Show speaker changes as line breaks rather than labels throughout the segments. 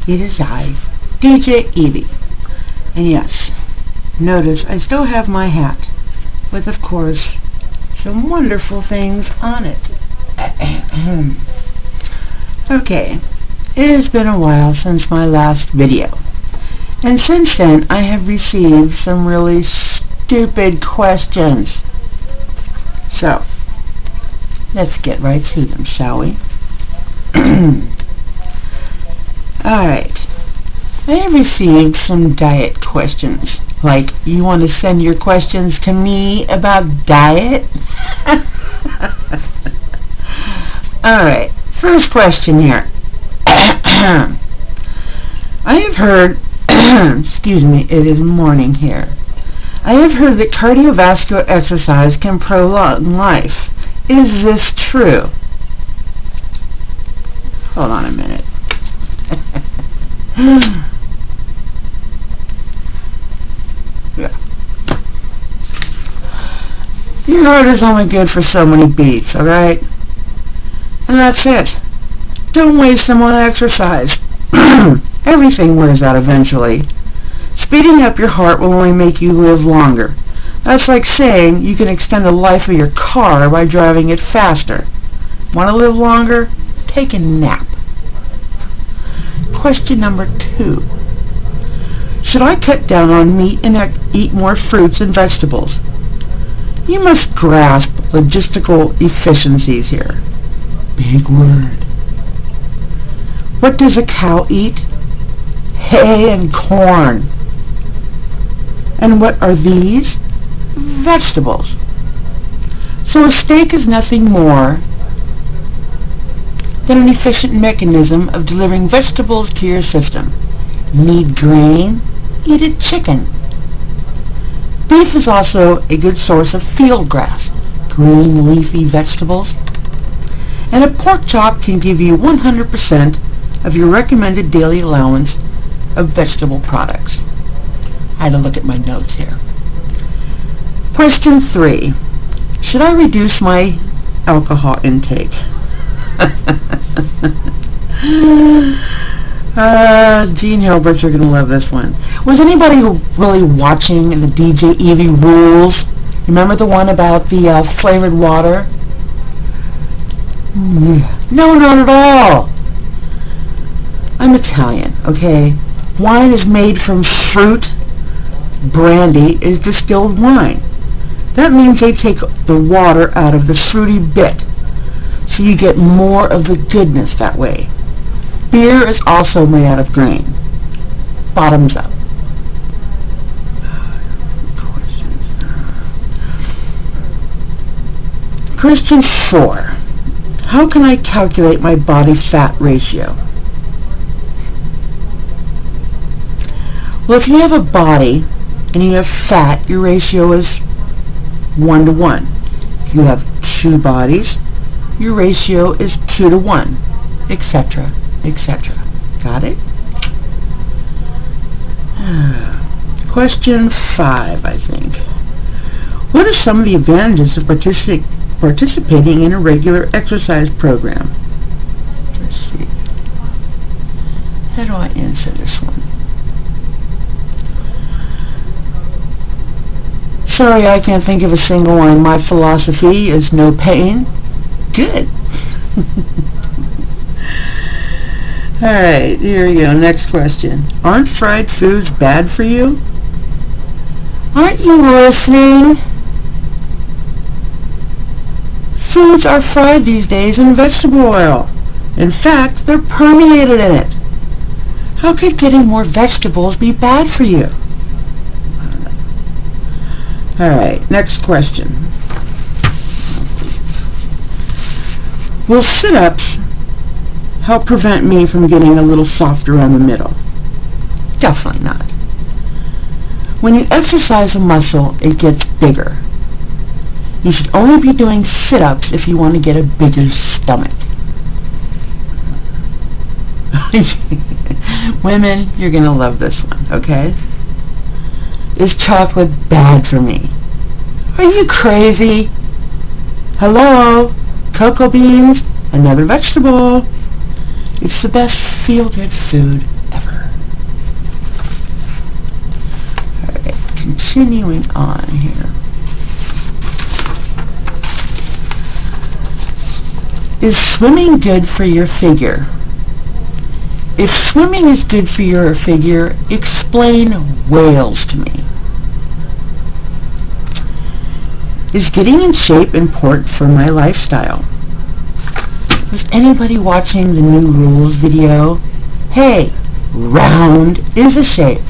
It is I, DJEVEIE. And yes, notice I still have my hat with, of course, some wonderful things on it. Okay, it has been a while since my last video. And since then, I have received some really stupid questions. So, let's get right to them, shall we? Alright, I have received some diet questions. Like, you want to send your questions to me about diet? Alright, first question here. I have heard, excuse me, it is morning here. I have heard that cardiovascular exercise can prolong life. Is this true? Hold on a minute. Yeah. Your heart is only good for so many beats, alright? And that's it. Don't waste them on exercise. Everything wears out eventually. Speeding up your heart will only make you live longer. That's like saying you can extend the life of your car by driving it faster. Want to live longer? Take a nap. Question number 2. Should I cut down on meat and eat more fruits and vegetables? You must grasp logistical efficiencies here. Big word. What does a cow eat? Hay and corn. And what are these? Vegetables. So a steak is nothing more than an efficient mechanism of delivering vegetables to your system. Need grain? Eat a chicken. Beef is also a good source of field grass, green leafy vegetables. And a pork chop can give you 100% of your recommended daily allowance of vegetable products. I had to look at my notes here. Question 3. Should I reduce my alcohol intake? Gene Hilberts, you're going to love this one. Was anybody really watching the DJEVEIE rules? Remember the one about the flavored water? No, not at all. I'm Italian, okay? Wine is made from fruit. Brandy is distilled wine. That means they take the water out of the fruity bit, so you get more of the goodness that way. Beer is also made out of grain. Bottoms up. Question 4. How can I calculate my body fat ratio? Well, if you have a body and you have fat, your ratio is 1 to 1. If you have 2 bodies, your ratio is 2 to 1, etc., etc. Got it? Question 5, I think. What are some of the advantages of participating in a regular exercise program? Let's see. How do I answer this one? Sorry, I can't think of a single one. My philosophy is no pain. Good. Alright, here we go. Next question. Aren't fried foods bad for you? Aren't you listening? Foods are fried these days in vegetable oil. In fact, they're permeated in it. How could getting more vegetables be bad for you? Alright, next question. Will sit-ups help prevent me from getting a little softer around the middle? Definitely not. When you exercise a muscle, it gets bigger. You should only be doing sit-ups if you want to get a bigger stomach. Women, you're going to love this one, okay? Is chocolate bad for me? Are you crazy? Hello? Cocoa beans, another vegetable. It's the best feel-good food ever. continuing on here. Is swimming good for your figure? If swimming is good for your figure, explain whales to me. Is getting in shape important for my lifestyle? Was anybody watching the new rules video? Hey, round is a shape.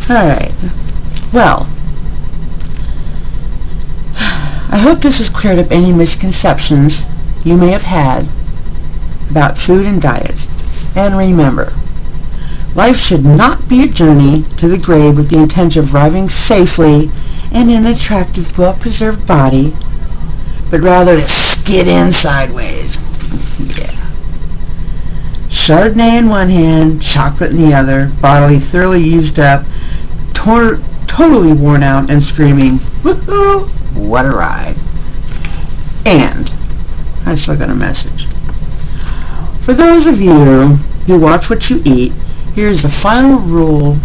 Alright, well, I hope this has cleared up any misconceptions you may have had about food and diet. And remember, life should not be a journey to the grave with the intent of arriving safely and in an attractive, well-preserved body, but rather to skid in sideways. Yeah. Chardonnay in one hand, chocolate in the other, bodily thoroughly used up, totally worn out and screaming, woohoo, what a ride. And I still got a message. For those of you who watch what you eat, here's the final rule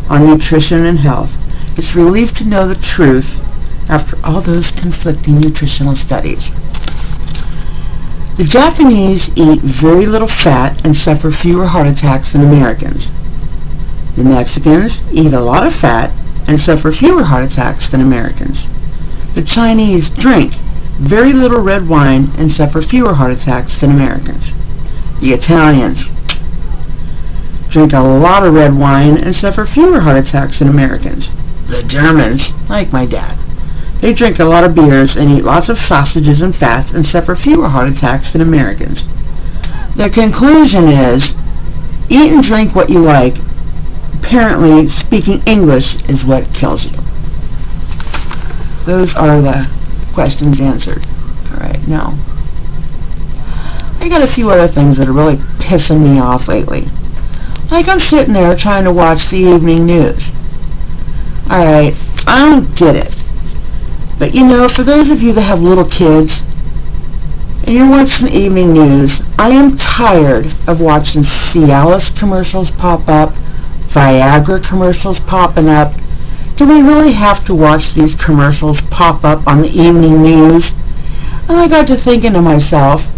on nutrition and health. It's a relief to know the truth after all those conflicting nutritional studies. The Japanese eat very little fat and suffer fewer heart attacks than Americans. The Mexicans eat a lot of fat and suffer fewer heart attacks than Americans. The Chinese drink very little red wine and suffer fewer heart attacks than Americans. The Italians drink a lot of red wine and suffer fewer heart attacks than Americans. The Germans, like my dad, they drink a lot of beers and eat lots of sausages and fats and suffer fewer heart attacks than Americans. The conclusion is, eat and drink what you like. Apparently, speaking English is what kills you. Those are the questions answered. Alright, now, I got a few other things that are really pissing me off lately. Like I'm sitting there trying to watch the evening news. Alright, I don't get it. But you know, for those of you that have little kids, and you're watching the evening news, I am tired of watching Cialis commercials pop up, Viagra commercials popping up. Do we really have to watch these commercials pop up on the evening news? And I got to thinking to myself,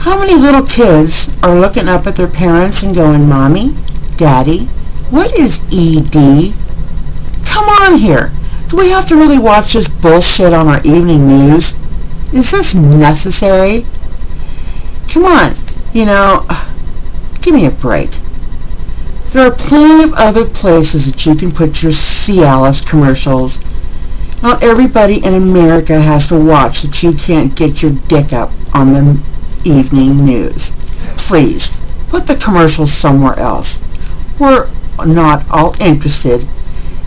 how many little kids are looking up at their parents and going, Mommy, Daddy, what is ED? Come on here. Do we have to really watch this bullshit on our evening news? Is this necessary? Come on, you know, give me a break. There are plenty of other places that you can put your Cialis commercials. Not everybody in America has to watch that you can't get your dick up on the evening news. Please, put the commercials somewhere else. We're not all interested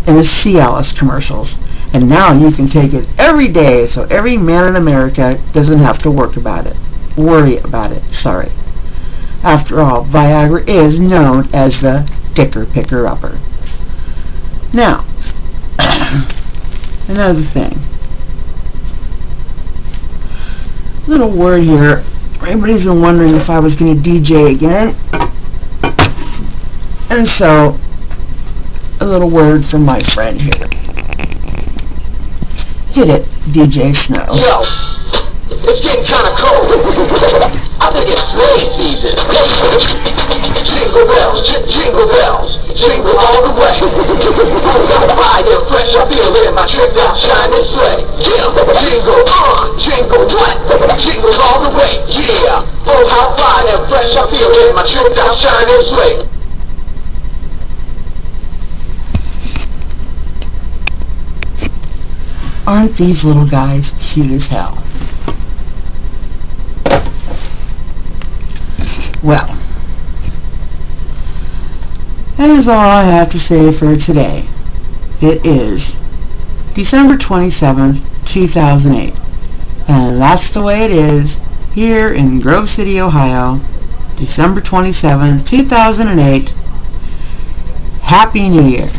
in the Cialis commercials. And now you can take it every day so every man in America doesn't have to worry about it. Sorry. After all, Viagra is known as the dicker picker-upper. Now, another thing. Little word here. Everybody's been wondering if I was going to DJ again. And so, a little word from my friend here. Hit it, DJ Snow.
Yo, it's getting kind of cold. I think it's sleigh season. Jingle bells, jingle bells, jingle all the way. Got fire, fresh, I feel it in my tricked out shining sleigh. Yeah, jingle on, jingle what? Jingle all the way, yeah. Oh, how fine and fresh, I feel it in my tricked out shining sleigh.
Aren't these little guys cute as hell? Well, that is all I have to say for today. It is December 27th, 2008. And that's the way it is here in Grove City, Ohio. December 27th, 2008. Happy New Year.